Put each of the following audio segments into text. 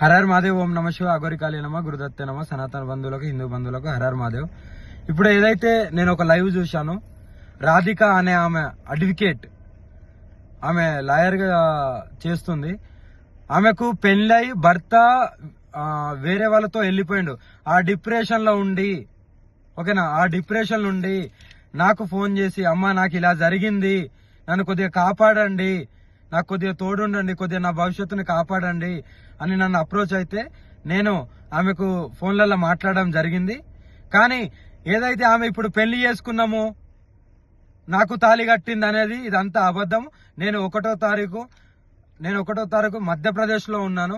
హరహర్ మహాదేవ్. ఓం నమ శివ. అగోరికాళీ నమ. గురుదత్తే నమ. సనాతన బంధువులకు, హిందూ బంధువులకు హరహర్ మహాదేవ్. ఇప్పుడు ఏదైతే నేను ఒక లైవ్ చూశాను, రాధిక అనే ఆమె అడ్వకేట్, ఆమె లాయర్ గా చేస్తుంది. ఆమెకు పెళ్ళై భర్త వేరే వాళ్ళతో వెళ్ళిపోయిండు. ఆ డిప్రెషన్ లో ఉండి, ఓకేనా, ఆ డిప్రెషన్ నుండి నాకు ఫోన్ చేసి, అమ్మ నాకు ఇలా జరిగింది, నన్ను కొద్దిగా కాపాడండి, నాకు కొద్దిగా తోడుండండి, కొద్దిగా నా భవిష్యత్తుని కాపాడండి అని నన్ను అప్రోచ్ అయితే నేను ఆమెకు ఫోన్లలో మాట్లాడడం జరిగింది. కానీ ఏదైతే ఆమె ఇప్పుడు పెళ్లి చేసుకున్నామో, నాకు తాళి కట్టింది అనేది ఇదంతా అబద్ధం. నేను ఒకటో తారీఖు మధ్యప్రదేశ్లో ఉన్నాను.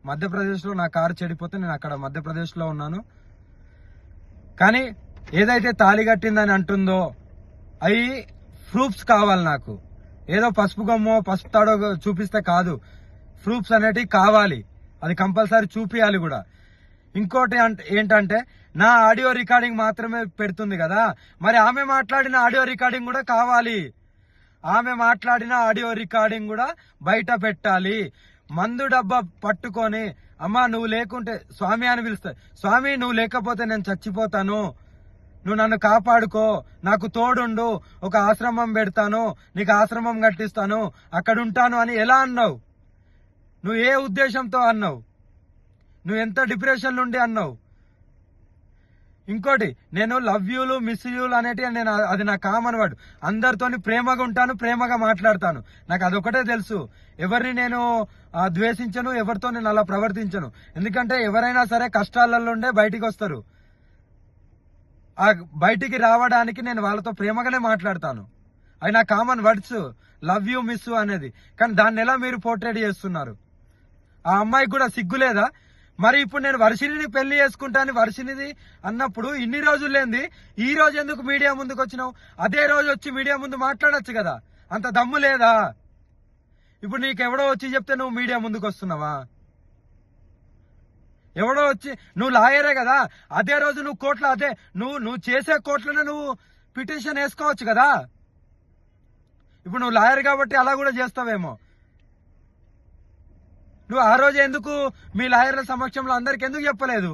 మధ్యప్రదేశ్లో నా కారు చెడిపోతే నేను అక్కడ మధ్యప్రదేశ్లో ఉన్నాను. కానీ ఏదైతే తాళి కట్టిందని అంటుందో అవి ప్రూఫ్స్ కావాలి నాకు. ఏదో పసుపు గమ్మో పసుపు తాడో చూపిస్తే కాదు, ప్రూఫ్స్ అనేటివి కావాలి. అది కంపల్సరీ చూపియాలి కూడా. ఇంకోటి ఏంటంటే నా ఆడియో రికార్డింగ్ మాత్రమే పెడుతుంది కదా, మరి ఆమె మాట్లాడిన ఆడియో రికార్డింగ్ కూడా కావాలి. ఆమె మాట్లాడిన ఆడియో రికార్డింగ్ కూడా బయట పెట్టాలి. మందు డబ్బా పట్టుకొని, అమ్మా నువ్వు లేకుంటే స్వామి అని పిలుస్తా, స్వామి నువ్వు లేకపోతే నేను చచ్చిపోతాను, నువ్వు నన్ను కాపాడుకో, నాకు తోడుండు, ఒక ఆశ్రమం పెడతాను, నీకు ఆశ్రమం కట్టిస్తాను, అక్కడ ఉంటాను అని ఎలా అన్నావు? నువ్వు ఏ ఉద్దేశంతో అన్నావు? నువ్వు ఎంత డిప్రెషన్ నుండి అన్నావు? ఇంకోటి, నేను లవ్ యూలు మిస్ యూలు అనేటివి నేను, అది నా కామన్ వర్డ్. అందరితోని ప్రేమగా ఉంటాను, ప్రేమగా మాట్లాడతాను. నాకు అదొకటే తెలుసు. ఎవరిని నేను ద్వేషించను, ఎవరితో నేను అలా ప్రవర్తించను. ఎందుకంటే ఎవరైనా సరే కష్టాలలో ఉండే బయటికి వస్తారు. ఆ బయటికి రావడానికి నేను వాళ్ళతో ప్రేమగానే మాట్లాడతాను. అవి నా common words, love you miss అనేది. కానీ దాన్ని ఎలా మీరు పోర్ట్రేట్ చేస్తున్నారు? ఆ అమ్మాయికి కూడా సిగ్గులేదా? మరి ఇప్పుడు నేను వర్షిణిని పెళ్లి చేసుకుంటాను, వర్షిణిది అన్నప్పుడు ఇన్ని రోజులు లేంది ఈ రోజు ఎందుకు మీడియా ముందుకు వచ్చినావు? అదే రోజు వచ్చి మీడియా ముందు మాట్లాడొచ్చు కదా, అంత దమ్ము లేదా? ఇప్పుడు నీకెవడో వచ్చి చెప్తే నువ్వు మీడియా ముందుకు వస్తున్నావా? ఎవడో వచ్చి, నువ్వు లాయరే కదా, అదే రోజు నువ్వు కోర్టులో, అదే నువ్వు చేసే కోర్టులోనే నువ్వు పిటిషన్ వేసుకోవచ్చు కదా. ఇప్పుడు నువ్వు లాయర్ కాబట్టి అలా కూడా చేస్తావేమో. నువ్వు ఆ రోజు ఎందుకు మీ లాయర్ల సమక్షంలో అందరికి ఎందుకు చెప్పలేదు?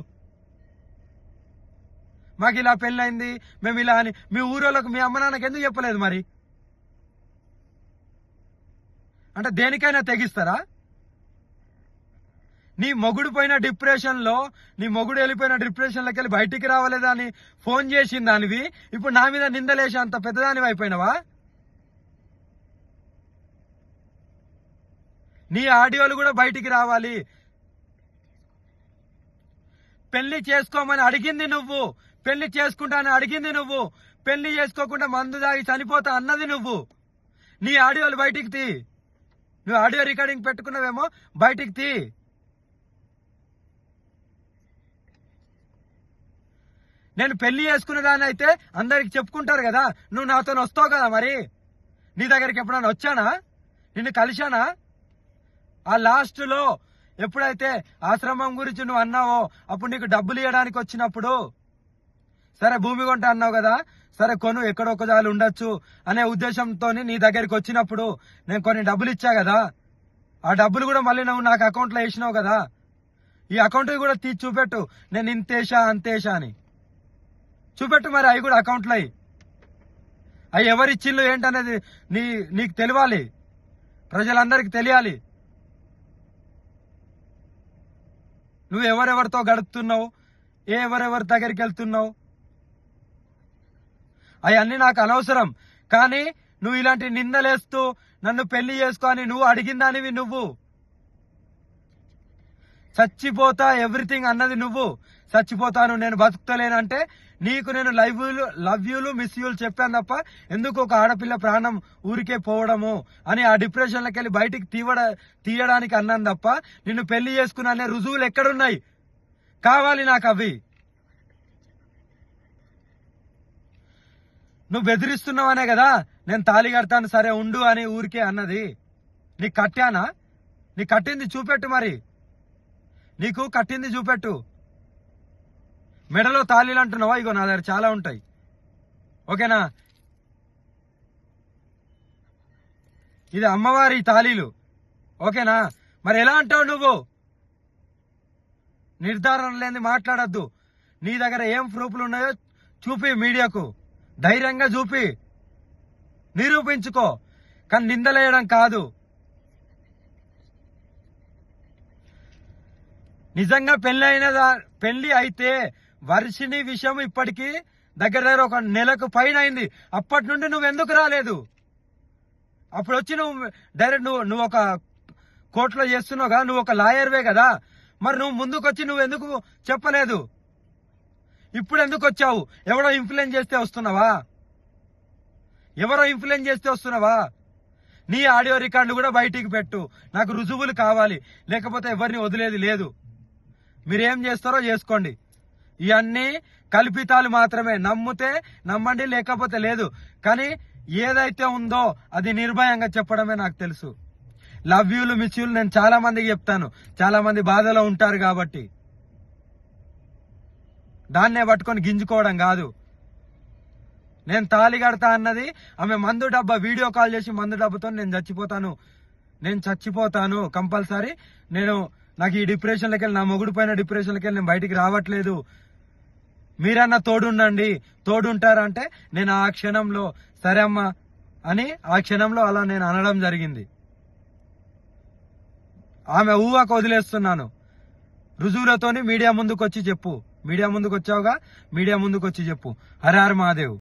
మాకు ఇలా పెళ్ళైంది, మేము ఇలా అని మీ ఊరోళ్ళకు, మీ అమ్మ నాన్నకి ఎందుకు చెప్పలేదు? మరి అంటే దేనికైనా తెగిస్తారా? నీ మొగుడు పోయిన డిప్రెషన్ లో, నీ మొగుడు వెళ్ళిపోయిన డిప్రెషన్ లోకి వెళ్ళి బయటికి రావలేదా అని ఫోన్ చేసిన దానివి ఇప్పుడు నా మీద నిందలేసి అంత పెద్దదానివి అయిపోయినావా? నీ ఆడియోలు కూడా బయటికి రావాలి. పెళ్లి చేసుకోమని అడిగింది నువ్వు, పెళ్లి చేసుకుంటానని అడిగింది నువ్వు, పెళ్లి చేసుకోకుండా మందు దాగి చనిపోతా అన్నది నువ్వు. నీ ఆడియోలు బయటికి తీ. నువ్వు ఆడియో రికార్డింగ్ పెట్టుకున్నావేమో, బయటికి తీ. నేను పెళ్లి చేసుకునేదాన్ని అయితే అందరికి చెప్పుకుంటారు కదా, నువ్వు నాతో వస్తావు కదా. మరి నీ దగ్గరికి ఎప్పుడైనా వచ్చానా? నిన్ను కలిశానా? ఆ లాస్ట్ లో ఎప్పుడైతే ఆశ్రమం గురించి నువ్వు అన్నావో, అప్పుడు నీకు డబ్బులు ఇవ్వడానికి వచ్చినప్పుడు, సరే భూమి కొంట అన్నావు కదా, సరే కొను, ఎక్కడొక్కదాలు ఉండొచ్చు అనే ఉద్దేశంతో నీ దగ్గరికి వచ్చినప్పుడు నేను కొన్ని డబ్బులు ఇచ్చా కదా, ఆ డబ్బులు కూడా మళ్ళీ నువ్వు నాకు అకౌంట్లో వేసినావు కదా. ఈ అకౌంట్ కూడా తీసి చూపెట్టు, నేను ఇంతేషా అంతేషా అని చూపెట్టు. మరి అవి కూడా అకౌంట్లో అవి ఎవరిచ్చిళ్ళు ఏంటనేది నీకు తెలియాలి, ప్రజలందరికీ తెలియాలి. నువ్వు ఎవరెవరితో గడుపుతున్నావు, ఎవరెవరి దగ్గరికి వెళ్తున్నావు, అవన్నీ నాకు అనవసరం. కానీ నువ్వు ఇలాంటి నిందలేస్తూ నన్ను పెళ్లి చేసుకో అని నువ్వు అడిగిన దానివి నువ్వు. చచ్చిపోతా ఎవ్రీథింగ్ అన్నది నువ్వు. చచ్చిపోతాను, నేను బతుకుతలేనంటే నీకు నేను లవ్ యూలు మిస్ యూలు చెప్పాను తప్ప ఎందుకు ఒక ఆడపిల్ల ప్రాణం ఊరికే పోవడము అని ఆ డిప్రెషన్లోకి వెళ్ళి బయటికి తీయడానికి అన్నాను తప్ప నిన్ను పెళ్లి చేసుకున్నా అనే రుజువులు ఎక్కడున్నాయి? కావాలి నాకు అవి. నువ్వు బెదిరిస్తున్నావనే కదా నేను తాళి కడతాను, సరే ఉండు అని ఊరికే అన్నది. నీకు కట్టానా? నీకు కట్టింది చూపెట్టు. మరి నీకు కట్టింది చూపెట్టు. మెడలో తాళీలు అంటున్నావా? ఇగో నా దగ్గర చాలా ఉంటాయి, ఓకేనా. ఇది అమ్మవారి తాళీలు, ఓకేనా. మరి ఎలా అంటావు నువ్వు? నిర్ధారణ లేని మాట్లాడద్దు. నీ దగ్గర ఏం ప్రూఫ్లు ఉన్నాయో చూపి, మీడియాకు ధైర్యంగా చూపి, నిరూపించుకో. కానీ నిందలేయడం కాదు. నిజంగా పెళ్లి అయితే వర్షిణి విషయం ఇప్పటికీ దగ్గర ఒక నెలకు పైన అయింది. అప్పటి నుండి నువ్వు ఎందుకు రాలేదు? అప్పుడు వచ్చి నువ్వు డైరెక్ట్ నువ్వు ఒక కోర్టులో చేస్తున్నావు కదా, నువ్వు ఒక లాయర్వే కదా, మరి నువ్వు ముందుకు వచ్చి నువ్వు ఎందుకు చెప్పలేదు? ఇప్పుడు ఎందుకు వచ్చావు? ఎవరో ఇన్ఫ్లుయెన్స్ చేస్తే వస్తున్నావా? నీ ఆడియో రికార్డు కూడా బయటికి పెట్టు. నాకు రుజువులు కావాలి, లేకపోతే ఎవరిని వదిలేది లేదు. మీరేం చేస్తారో చేసుకోండి. ఇవన్నీ కల్పితాలు మాత్రమే. నమ్మితే నమ్మండి, లేకపోతే లేదు. కానీ ఏదైతే ఉందో అది నిర్భయంగా చెప్పడమే నాకు తెలుసు. లవ్ యూలు, మిస్ యూలు నేను చాలా మందికి చెప్తాను. చాలా మంది బాధలో ఉంటారు కాబట్టి దాన్నే పట్టుకొని గింజుకోవడం కాదు. నేను తాళి కడతా అన్నది ఆమె మందు డబ్బా వీడియో కాల్ చేసి, మందు డబ్బాతో నేను చచ్చిపోతాను కంపల్సరీ, నాకు ఈ డిప్రెషన్లోకి వెళ్ళి, నా మొగుడు పైన డిప్రెషన్లోకి వెళ్ళి నేను బయటికి రావట్లేదు, మీరన్నా తోడుంటారంటే నేను ఆ క్షణంలో సరే అమ్మా అని ఆ క్షణంలో అలా నేను అనడం జరిగింది. ఆమె ఊహకు వదిలేస్తున్నాను. రుజువులతోని మీడియా ముందుకు వచ్చి చెప్పు. మీడియా ముందుకు వచ్చావుగా, మీడియా ముందుకు వచ్చి చెప్పు. హర హర మహాదేవ్.